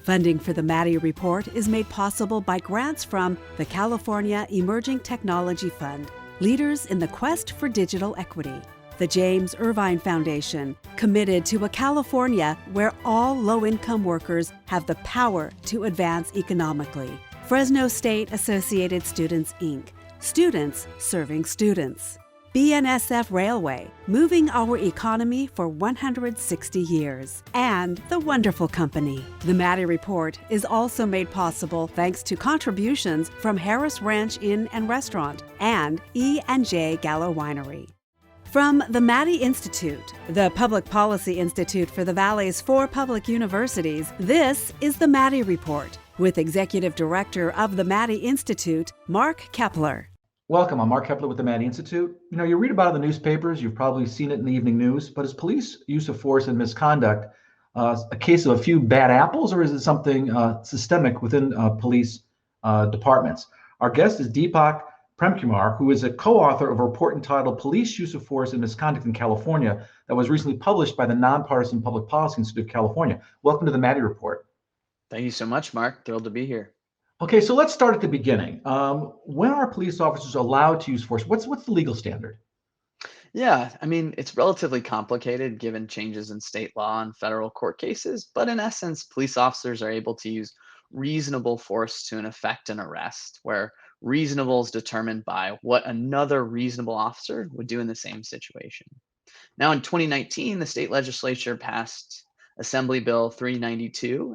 Funding for the Maddy Report is made possible by grants from the California Emerging Technology Fund, leaders in the quest for digital equity. The James Irvine Foundation, committed to a California where all low-income workers have the power to advance economically. Fresno State Associated Students, Inc., students serving students. BNSF Railway, moving our economy for 160 years. And The Wonderful Company. The Maddy Report is also made possible thanks to contributions from Harris Ranch Inn and Restaurant and E&J Gallo Winery. From the Maddy Institute, the Public Policy Institute for the Valley's 4 public universities, this is the Maddy Report with Executive Director of the Maddy Institute, Mark Keppler. Welcome, I'm Mark Keppler with the Maddy Institute. You read about it in the newspapers, you've probably seen it in the evening news, but is police use of force and misconduct a case of a few bad apples, or is it something systemic within police departments? Our guest is Deepak Premkumar, who is a co-author of a report entitled Police Use of Force and Misconduct in California that was recently published by the non-partisan Public Policy Institute of California. Welcome to the Maddy Report. Thank you so much, Mark. Thrilled to be here. Okay, so let's start at the beginning. When are police officers allowed to use force? What's the legal standard? Yeah, it's relatively complicated given changes in state law and federal court cases, but in essence, police officers are able to use reasonable force to effect an arrest, where reasonable is determined by what another reasonable officer would do in the same situation. Now, in 2019, the state legislature passed Assembly Bill 392,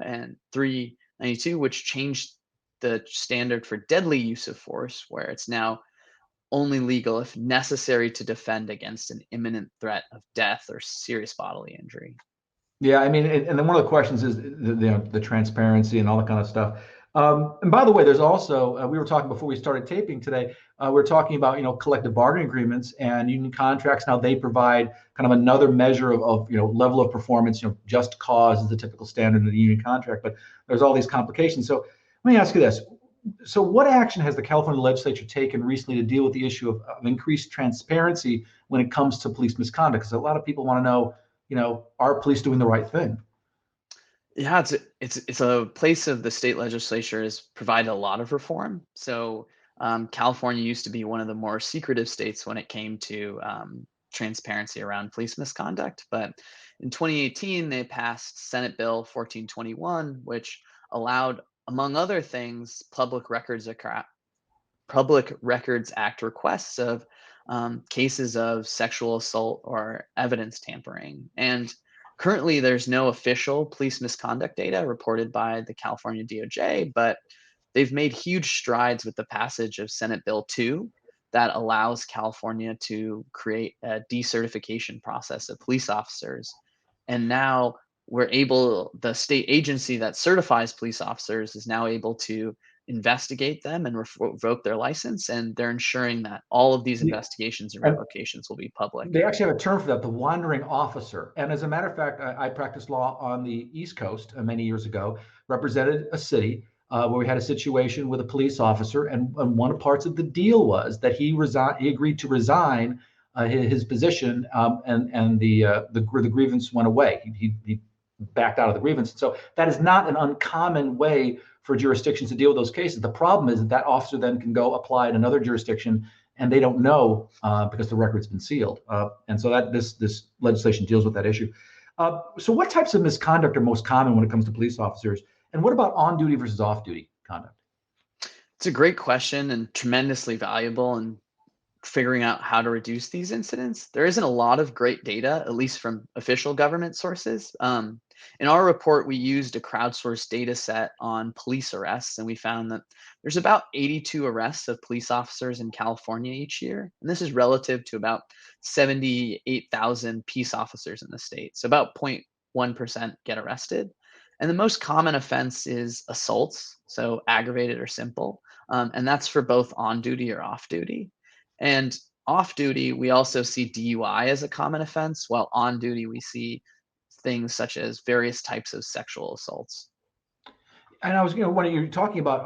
which changed the standard for deadly use of force, where it's now only legal if necessary to defend against an imminent threat of death or serious bodily injury. Yeah, and then one of the questions is the transparency and all that kind of stuff. And by the way, there's also, we were talking before we started taping today, we're talking about, collective bargaining agreements and union contracts. Now they provide kind of another measure of level of performance. Just cause is the typical standard in the union contract, but there's all these complications. So let me ask you this. So what action has the California legislature taken recently to deal with the issue of increased transparency when it comes to police misconduct? Because a lot of people want to know, are police doing the right thing? Yeah, it's a place of the state legislature has provided a lot of reform. So California used to be one of the more secretive states when it came to transparency around police misconduct. But in 2018, they passed Senate Bill 1421, which allowed, among other things, Public Records Act requests of cases of sexual assault or evidence tampering. And currently, there's no official police misconduct data reported by the California DOJ, but they've made huge strides with the passage of Senate Bill 2 that allows California to create a decertification process of police officers. And now the state agency that certifies police officers is now able to investigate them and revoke their license, and they're ensuring that all of these investigations and revocations will be public. They actually have a term for that, the wandering officer. And as a matter of fact, I practiced law on the East Coast many years ago, represented a city where we had a situation with a police officer, and one of the parts of the deal was that he agreed to resign his position, and the grievance went away. He backed out of the grievance. So that is not an uncommon way for jurisdictions to deal with those cases. The problem is that officer then can go apply in another jurisdiction, and they don't know because the record's been sealed. And so that this legislation deals with that issue. So what types of misconduct are most common when it comes to police officers? And what about on-duty versus off-duty conduct? It's a great question and tremendously valuable in figuring out how to reduce these incidents. There isn't a lot of great data, at least from official government sources. In our report, we used a crowdsourced data set on police arrests, and we found that there's about 82 arrests of police officers in California each year. And this is relative to about 78,000 peace officers in the state. So about 0.1% get arrested. And the most common offense is assaults, so aggravated or simple. And that's for both on duty or off duty. And off duty, we also see DUI as a common offense, while on duty, we see things such as various types of sexual assaults. And I was, when you're talking about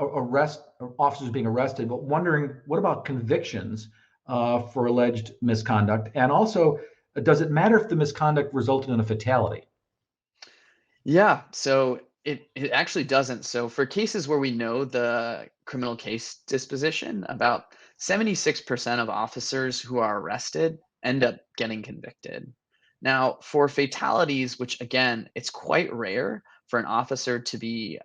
officers being arrested, but wondering, what about convictions for alleged misconduct? And also, does it matter if the misconduct resulted in a fatality? Yeah, so It actually doesn't. So for cases where we know the criminal case disposition, about 76% of officers who are arrested end up getting convicted. Now, for fatalities, which again, it's quite rare for an officer to be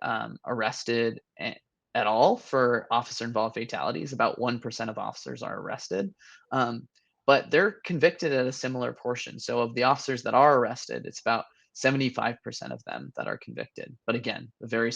arrested at all for officer-involved fatalities. About 1% of officers are arrested, um, but they're convicted at a similar portion. So of the officers that are arrested, it's about 75% of them that are convicted. But again, very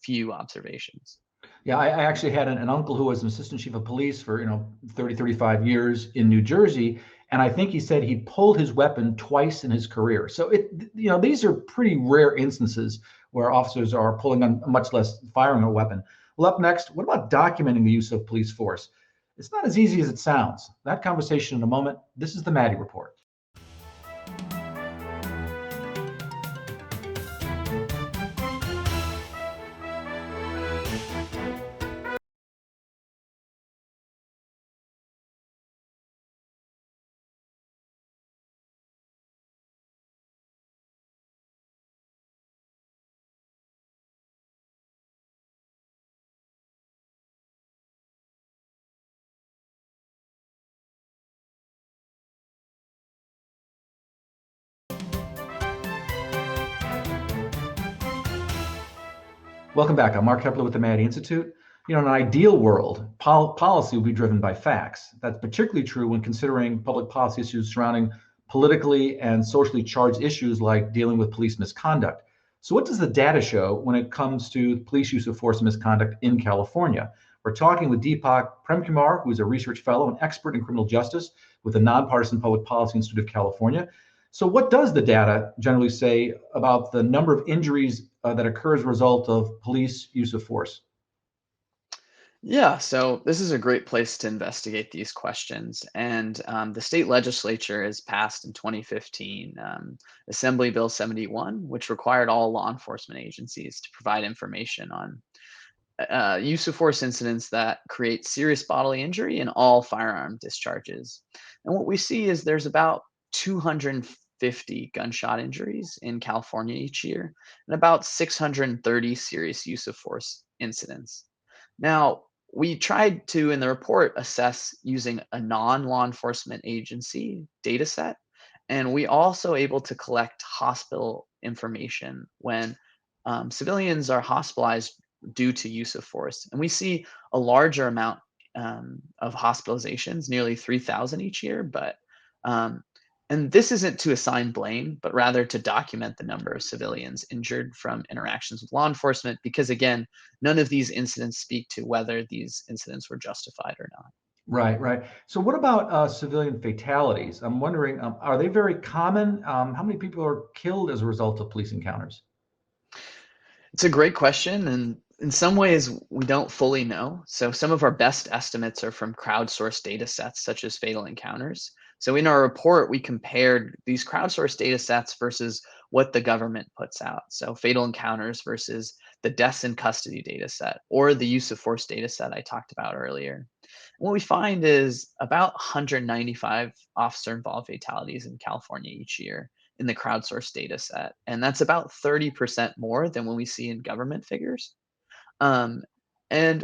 few observations. Yeah, I actually had an uncle who was an assistant chief of police for 30, 35 years in New Jersey, and I think he said he pulled his weapon twice in his career. So these are pretty rare instances where officers are pulling on, much less firing a weapon. Well, up next, what about documenting the use of police force? It's not as easy as it sounds. That conversation in a moment. This is the Maddy Report. Welcome back. I'm Mark Keppler with the Maddy Institute. In an ideal world, policy will be driven by facts. That's particularly true when considering public policy issues surrounding politically and socially charged issues like dealing with police misconduct. So, what does the data show when it comes to police use of force and misconduct in California? We're talking with Deepak Premkumar, who is a research fellow and expert in criminal justice with the Nonpartisan Public Policy Institute of California. So, what does the data generally say about the number of injuries that occur as a result of police use of force? Yeah, so this is a great place to investigate these questions. And the state legislature has passed in 2015 Assembly Bill 71, which required all law enforcement agencies to provide information on use of force incidents that create serious bodily injury in all firearm discharges. And what we see is there's about 250 gunshot injuries in California each year and about 630 serious use of force incidents. Now, we tried to, in the report, assess using a non law enforcement agency data set. And we also able to collect hospital information when civilians are hospitalized due to use of force. And we see a larger amount of hospitalizations, nearly 3,000 each year. Um, and this isn't to assign blame, but rather to document the number of civilians injured from interactions with law enforcement, because again, none of these incidents speak to whether these incidents were justified or not. Right, right. So, what about civilian fatalities? I'm wondering, are they very common? How many people are killed as a result of police encounters? It's a great question, and in some ways, we don't fully know. So, some of our best estimates are from crowdsourced data sets, such as fatal encounters. So, in our report, we compared these crowdsourced data sets versus what the government puts out. So, fatal encounters versus the deaths in custody data set or the use of force data set I talked about earlier. What we find is about 195 officer involved fatalities in California each year in the crowdsourced data set. And that's about 30% more than what we see in government figures. Um, and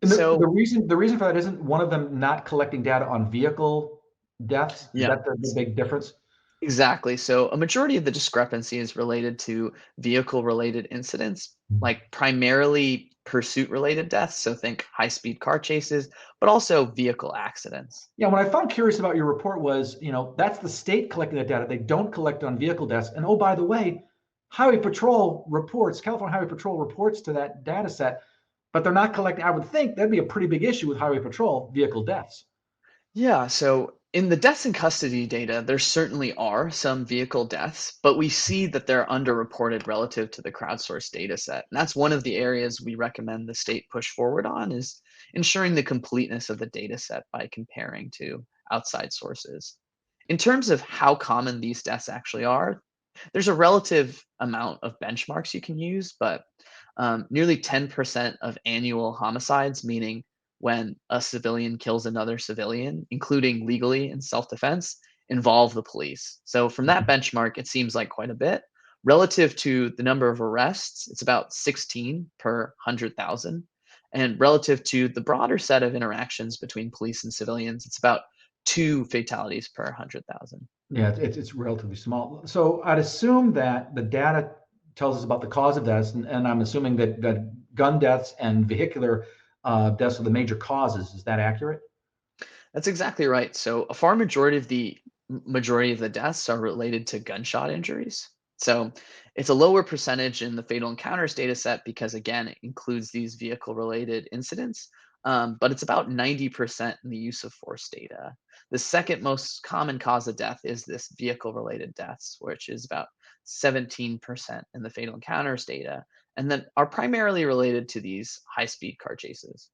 And the so, reason for that isn't one of them not collecting data on vehicle deaths. Is yeah, that the big difference? exactly. So, a majority of the discrepancy is related to vehicle related incidents, like primarily pursuit related deaths. So, think high speed car chases, but also vehicle accidents. Yeah, what I found curious about your report was, that's the state collecting that data. They don't collect on vehicle deaths. And oh, by the way, California Highway Patrol reports to that data set, but they're not collecting. I would think that'd be a pretty big issue with Highway Patrol vehicle deaths. Yeah, so in the deaths in custody data, there certainly are some vehicle deaths, but we see that they're underreported relative to the crowdsourced data set. And that's one of the areas we recommend the state push forward on is ensuring the completeness of the data set by comparing to outside sources. In terms of how common these deaths actually are, there's a relative amount of benchmarks you can use, but nearly 10% of annual homicides, meaning when a civilian kills another civilian, including legally in self defense, involve the police. So, from that benchmark, it seems like quite a bit. Relative to the number of arrests, it's about 16 per 100,000. And relative to the broader set of interactions between police and civilians, it's about 2 fatalities per 100,000. Yeah, it's relatively small. So I'd assume that the data tells us about the cause of deaths, and I'm assuming that gun deaths and vehicular deaths are the major causes. Is that accurate? That's exactly right. So a far majority of the deaths are related to gunshot injuries. So it's a lower percentage in the fatal encounters data set because again, it includes these vehicle related incidents. But it's about 90% in the use of force data. The second most common cause of death is this vehicle related deaths, which is about 17% in the fatal encounters data, and then are primarily related to these high speed car chases.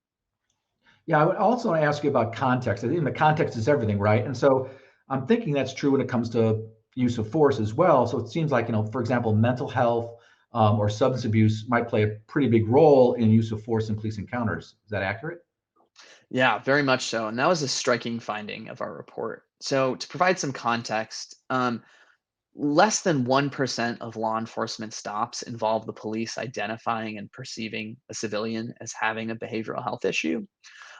Yeah, I would also want to ask you about context. I think the context is everything, right? And so I'm thinking that's true when it comes to use of force as well. So it seems like, for example, mental health or substance abuse might play a pretty big role in use of force in police encounters. Is that accurate? Yeah, very much so. And that was a striking finding of our report. So, to provide some context, less than 1% of law enforcement stops involve the police identifying and perceiving a civilian as having a behavioral health issue.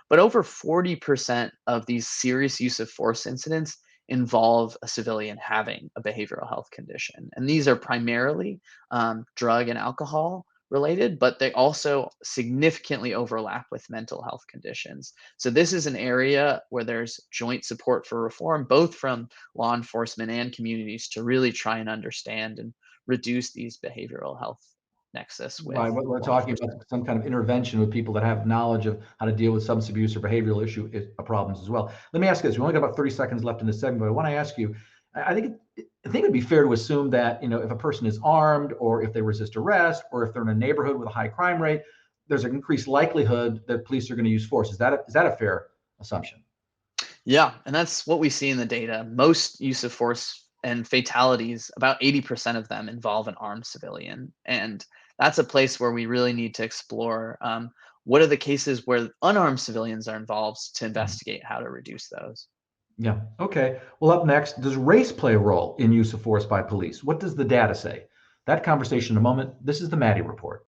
But over 40% of these serious use of force incidents involve a civilian having a behavioral health condition. And these are primarily drug and alcohol related, but they also significantly overlap with mental health conditions. So, this is an area where there's joint support for reform, both from law enforcement and communities, to really try and understand and reduce these behavioral health nexus with Right. We're law talking enforcement. about some kind of intervention with people that have knowledge of how to deal with substance abuse or behavioral problems as well. Let me ask you this. We only got about 30 seconds left in this segment, but I want to ask you, I think it'd be fair to assume that, if a person is armed or if they resist arrest or if they're in a neighborhood with a high crime rate, there's an increased likelihood that police are going to use force. Is that a fair assumption? Yeah, and that's what we see in the data. Most use of force and fatalities, about 80% of them involve an armed civilian. And that's a place where we really need to explore what are the cases where unarmed civilians are involved to investigate how to reduce those. Yeah. Okay. Well, up next, does race play a role in use of force by police? What does the data say? That conversation in a moment. This is the Maddy Report.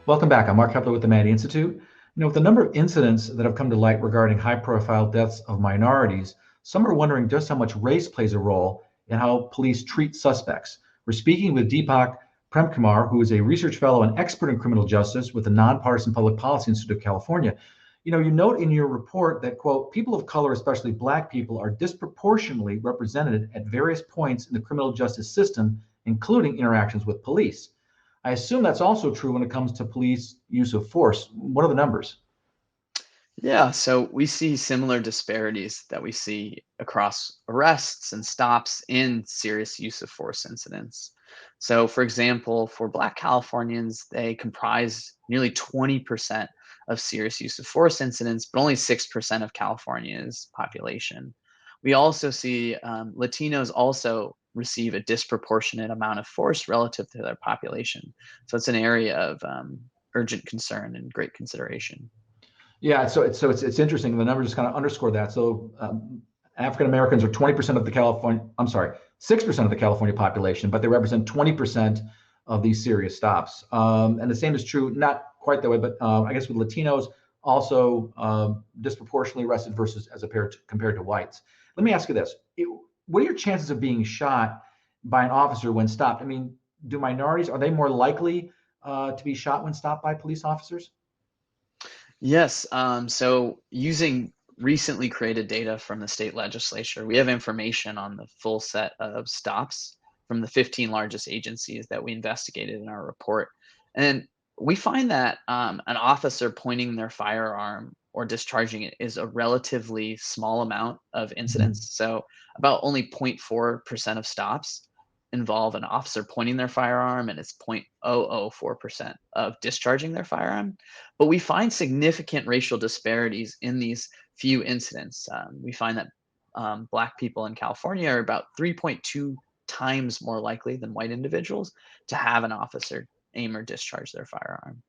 Welcome back. I'm Mark Keppler with the Maddy Institute. With the number of incidents that have come to light regarding high-profile deaths of minorities, some are wondering just how much race plays a role in how police treat suspects. We're speaking with Deepak Premkumar, who is a research fellow and expert in criminal justice with the non-partisan Public Policy Institute of California. You note in your report that, quote, people of color, especially Black people, are disproportionately represented at various points in the criminal justice system, including interactions with police. I assume that's also true when it comes to police use of force. What are the numbers? Yeah, so we see similar disparities that we see across arrests and stops in serious use of force incidents. So, for example, for Black Californians, they comprise nearly 20% of serious use of force incidents, but only 6% of California's population. We also see Latinos also receive a disproportionate amount of force relative to their population. So, it's an area of urgent concern and great consideration. Yeah, so it's interesting. The numbers just kind of underscore that. So African Americans are 20% of the California. I'm sorry, 6% of the California population, but they represent 20% of these serious stops. And the same is true, not quite that way, but I guess with Latinos also disproportionately arrested versus as compared to whites. Let me ask you this: what are your chances of being shot by an officer when stopped? I mean, do minorities, are they more likely to be shot when stopped by police officers? Yes. So using recently created data from the state legislature, we have information on the full set of stops from the 15 largest agencies that we investigated in our report. And we find that an officer pointing their firearm or discharging it is a relatively small amount of Mhm. incidents. So about only 0.4% of stops involve an officer pointing their firearm, and it's 0.004% of discharging their firearm. But we find significant racial disparities in these few incidents. We find that Black people in California are about 3.2 times more likely than white individuals to have an officer aim or discharge their firearm.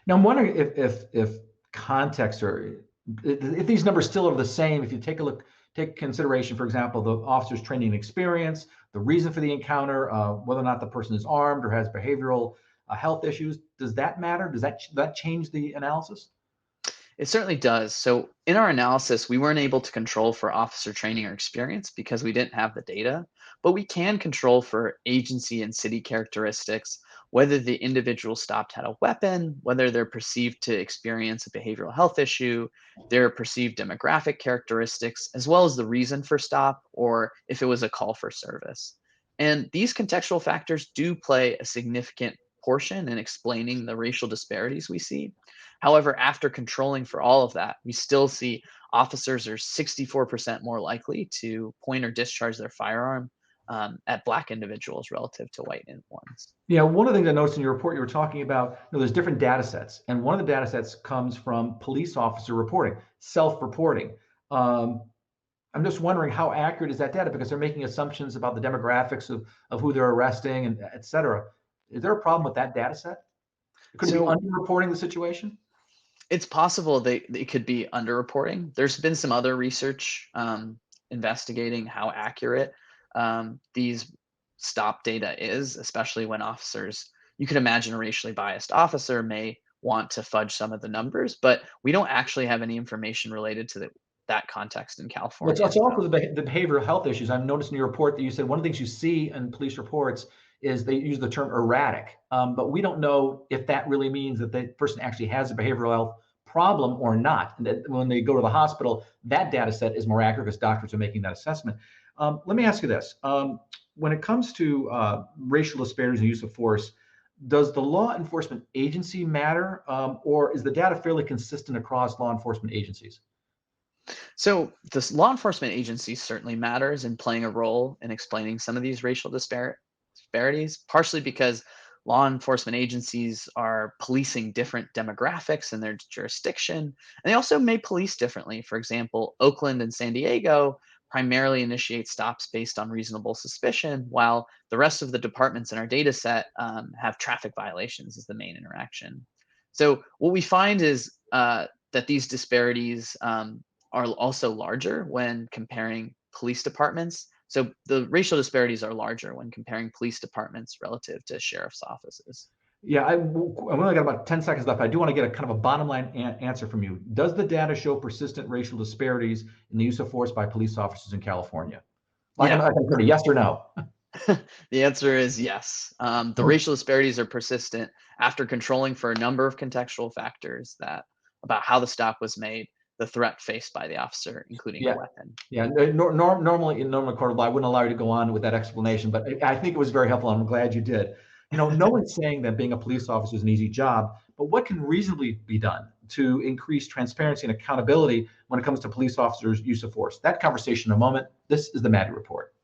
Now, I'm wondering if context or if these numbers still are the same. If you take a look, take consideration, for example, the officer's training experience, the reason for the encounter, whether or not the person is armed or has behavioral health issues. Does that matter? Does that change the analysis? It certainly does. So, in our analysis, we weren't able to control for officer training or experience because we didn't have the data, but we can control for agency and city characteristics, whether the individual stopped had a weapon, whether they're perceived to experience a behavioral health issue, their perceived demographic characteristics, as well as the reason for stop, or if it was a call for service. And these contextual factors do play a significant portion in explaining the racial disparities we see. However, after controlling for all of that, we still see officers are 64% more likely to point or discharge their firearm at Black individuals relative to white ones. Yeah, one of the things I noticed in your report, you were talking about, there's different data sets, and one of the data sets comes from police officer reporting, self-reporting. Um, I'm just wondering how accurate is that data because they're making assumptions about the demographics of who they're arresting and et cetera. Is there a problem with that data set? Could it be So underreporting the situation? it's possible they could be underreporting. There's been some other research investigating how accurate these stop data is, especially when officers, you could imagine a racially biased officer may want to fudge some of the numbers, but we don't actually have any information related to that context in Well, it's, California. it's also So the behavioral health issues. I've noticed in your report that you said one of the things you see in police reports is they use the term erratic, but we don't know if that really means that the person actually has a behavioral health problem or not. And that when they go to the hospital, that data set is more accurate because doctors are making that assessment. Let me ask you this. When it comes to racial disparities and use of force, does the law enforcement agency matter, or is the data fairly consistent across law enforcement agencies? So this law enforcement agency certainly matters in playing a role in explaining some of these racial disparities, partially because law enforcement agencies are policing different demographics in their jurisdiction, and they also may police differently. For example, Oakland and San Diego primarily initiate stops based on reasonable suspicion, while the rest of the departments in our data set have traffic violations as the main interaction. So what we find is that these disparities are also larger when comparing police departments. So the racial disparities are larger when comparing police departments relative to sheriff's offices. Yeah, I've only got about 10 seconds left. I do want to get a kind of a bottom line answer from you. Does the data show persistent racial disparities in the use of force by police officers in California? Yeah, Like I said, yes or no? the answer is yes. The racial disparities are persistent after controlling for a number of contextual factors that about how the stop was made, the threat faced by the officer, including a Yeah, weapon. yeah. Normally in normal court of law, I wouldn't allow you to go on with that explanation, but I think it was very helpful. And I'm glad you did. No one's saying that being a police officer is an easy job, but what can reasonably be done to increase transparency and accountability when it comes to police officers' use of force? That conversation in a moment. This is the Maddy Report.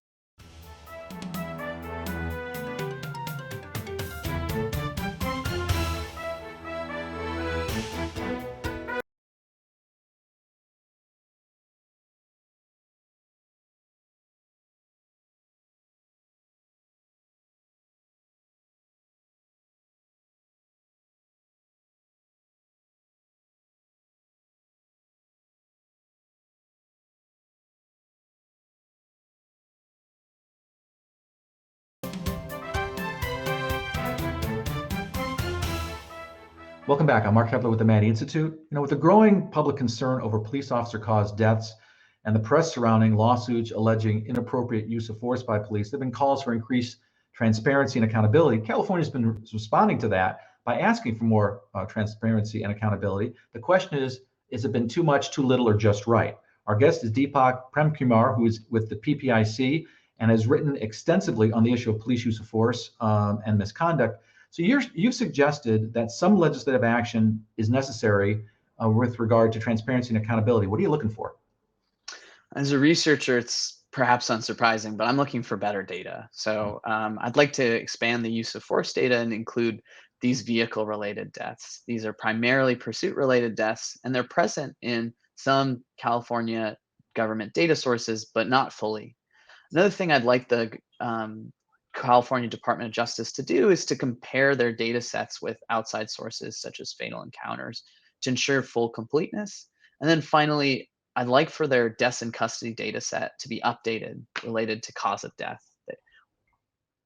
Welcome back. I'm Mark Keppler with the Maddy Institute. With the growing public concern over police officer caused deaths and the press surrounding lawsuits alleging inappropriate use of force by police, there have been calls for increased transparency and accountability. California's been responding to that by asking for more transparency and accountability. The question is it been too much, too little, or just right? Our guest is Deepak Premkumar, who is with the PPIC and has written extensively on the issue of police use of force and misconduct. So you've suggested that some legislative action is necessary with regard to transparency and accountability. What are you looking for? As a researcher, it's perhaps unsurprising, but I'm looking for better data. So I'd like to expand the use of force data and include these vehicle-related deaths. These are primarily pursuit-related deaths, and they're present in some California government data sources, but not fully. Another thing I'd like the California Department of Justice to do is to compare their data sets with outside sources such as fatal encounters to ensure full completeness. And then finally, I'd like for their deaths in custody data set to be updated related to cause of death.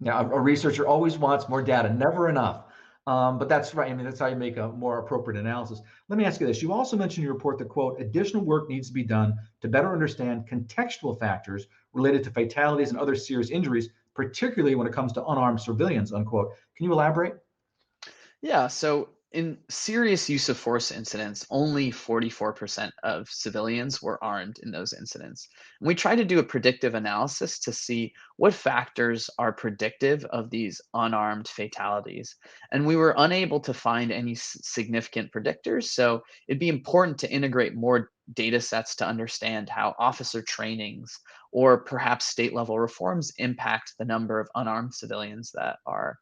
Now, a researcher always wants more data, never enough. But that's right. I mean, that's how you make a more appropriate analysis. Let me ask you this. You also mentioned in your report that, quote, additional work needs to be done to better understand contextual factors related to fatalities and other serious injuries, particularly when it comes to unarmed civilians, unquote. Can you elaborate? Yeah, so in serious use of force incidents, only 44% of civilians were armed in those incidents. And we tried to do a predictive analysis to see what factors are predictive of these unarmed fatalities. And we were unable to find any significant predictors. So it'd be important to integrate more data sets to understand how officer trainings or perhaps state level reforms impact the number of unarmed civilians that are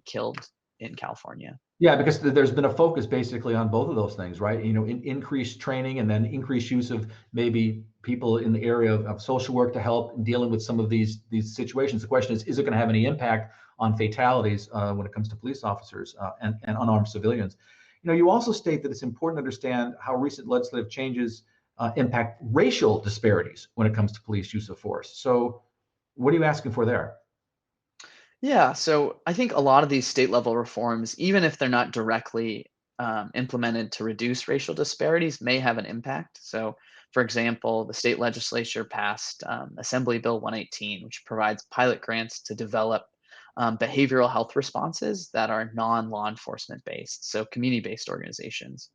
killed in California. Yeah, because there's been a focus basically on both of those things, right? Increased training and then increased use of maybe people in the area of social work to help in dealing with some of these situations. The question is it going to have any impact on fatalities when it comes to police officers and unarmed civilians? You also state that it's important to understand how recent legislative changes impact racial disparities when it comes to police use of force. So what are you asking for there? Yeah, so I think a lot of these state level reforms, even if they're not directly implemented to reduce racial disparities, may have an impact. So, for example, the state legislature passed Assembly Bill 118, which provides pilot grants to develop behavioral health responses that are non law enforcement based, so community based organizations.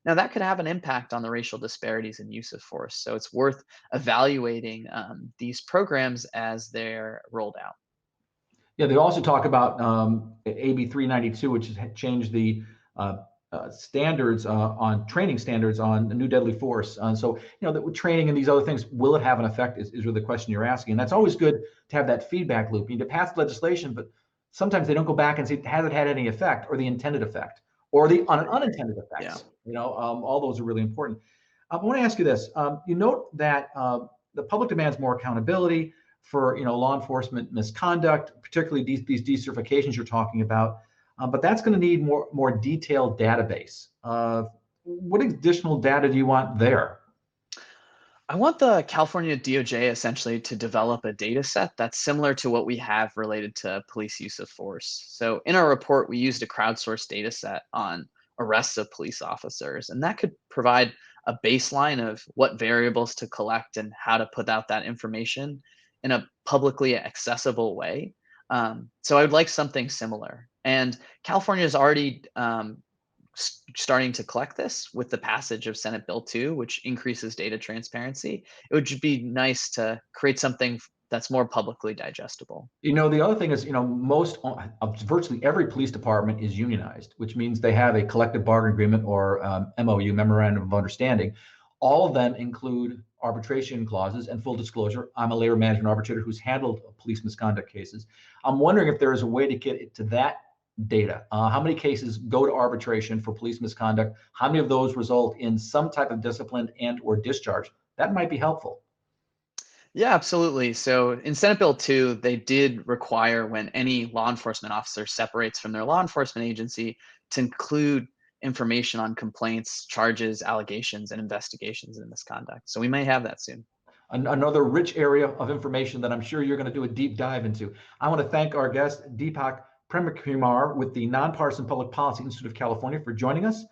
Now, that could have an impact on the racial disparities in use of force. So, it's worth evaluating these programs as they're rolled out. Yeah, they also talk about AB 392, which has changed the standards on training standards on the new deadly force. So, that training and these other things, will it have an effect is really the question you're asking. And that's always good to have that feedback loop. You need to pass legislation, but sometimes they don't go back and say, has it had any effect or the intended effect or the unintended effects? Yeah. All those are really important. I want to ask you this. You note that the public demands more accountability for law enforcement misconduct, particularly these decertifications you're talking about. But that's going to need more detailed database. What additional data do you want there? I want the California DOJ essentially to develop a data set that's similar to what we have related to police use of force. So in our report, we used a crowdsourced data set on arrests of police officers, and that could provide a baseline of what variables to collect and how to put out that information in a publicly accessible way. So I would like something similar. And California is already starting to collect this with the passage of Senate Bill 2, which increases data transparency. It would just be nice to create something that's more publicly digestible. The other thing is, virtually every police department is unionized, which means they have a collective bargaining agreement or MOU, memorandum of understanding. All of them include arbitration clauses and full disclosure. I'm a labor management arbitrator who's handled police misconduct cases. I'm wondering if there is a way to get it to that data. How many cases go to arbitration for police misconduct? How many of those result in some type of discipline and or discharge? That might be helpful. Yeah, absolutely. So in Senate Bill 2, they did require when any law enforcement officer separates from their law enforcement agency to include information on complaints, charges, allegations, and investigations in misconduct. So we may have that soon. Another rich area of information that I'm sure you're going to do a deep dive into. I want to thank our guest, Deepak Premkumar with the Nonpartisan Public Policy Institute of California for joining us.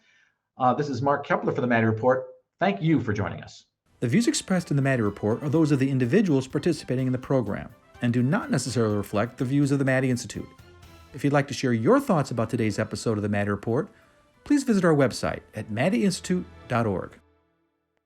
This is Mark Keppler for the Maddy Report. Thank you for joining us. The views expressed in the Maddy Report are those of the individuals participating in the program and do not necessarily reflect the views of the Maddy Institute. If you'd like to share your thoughts about today's episode of the Maddy Report, please visit our website at maddyinstitute.org.